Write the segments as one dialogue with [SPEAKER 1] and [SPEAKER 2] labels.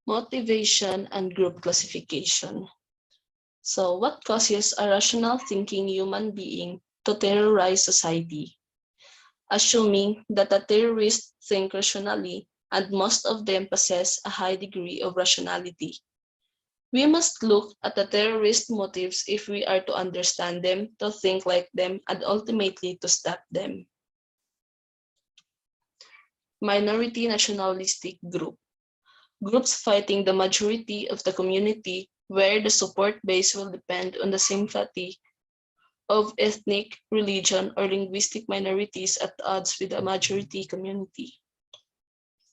[SPEAKER 1] Motivation and group classification. So, what causes a rational thinking human being to terrorize society? Assuming that the terrorists think rationally and most of them possess a high degree of rationality. We must look at the terrorist motives if we are to understand them, to think like them, and ultimately to stop them. Minority nationalistic group. Groups fighting the majority of the community where the support base will depend on the sympathy of ethnic, religion, or linguistic minorities at odds with the majority community.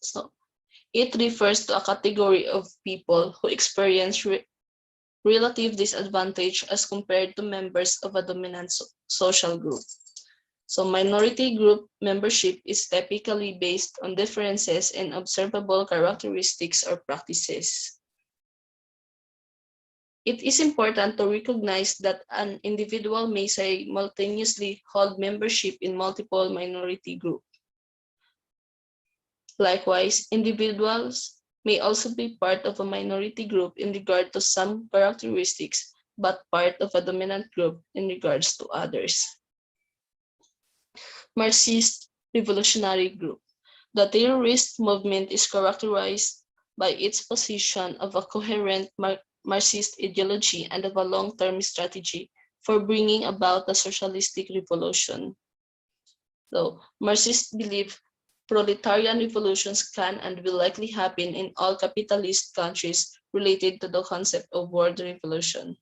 [SPEAKER 1] So, it refers to a category of people who experience relative disadvantage as compared to members of a dominant social group. So minority group membership is typically based on differences in observable characteristics or practices. It is important to recognize that an individual may simultaneously hold membership in multiple minority groups. Likewise, individuals may also be part of a minority group in regard to some characteristics, but part of a dominant group in regards to others. Marxist revolutionary group. The terrorist movement is characterized by its position of a coherent Marxist ideology and of a long-term strategy for bringing about a socialistic revolution. Though Marxists believe proletarian revolutions can and will likely happen in all capitalist countries related to the concept of world revolution.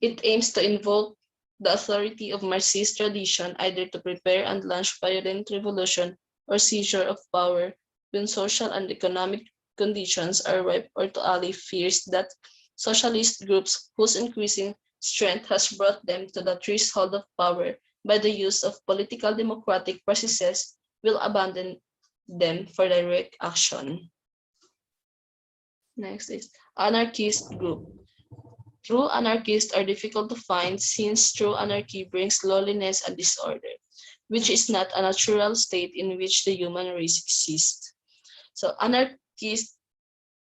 [SPEAKER 1] It aims to invoke the authority of Marxist tradition either to prepare and launch violent revolution or seizure of power when social and economic conditions are ripe, or to allay fears that socialist groups whose increasing strength has brought them to the threshold of power by the use of political democratic processes will abandon them for direct action. Next is anarchist group. True anarchists are difficult to find since true anarchy brings lawlessness and disorder, which is not a natural state in which the human race exists. So anarchist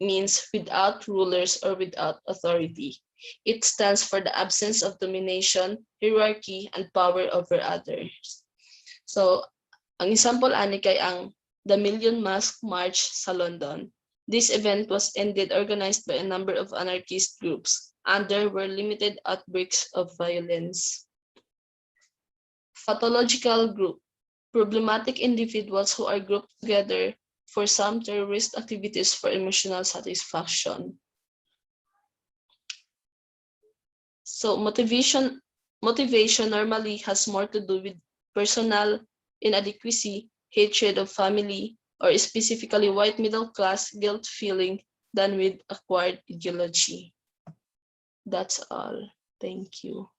[SPEAKER 1] means without rulers or without authority. It stands for the absence of domination, hierarchy, and power over others. So ang example ani kay ang The Million Mask March sa London. This event was indeed organized by a number of anarchist groups, and there were limited outbreaks of violence. Pathological group. Problematic individuals who are grouped together for some terrorist activities for emotional satisfaction. So motivation normally has more to do with personal inadequacy, hatred of family, or specifically white middle class guilt feeling than with acquired ideology. That's all. Thank you.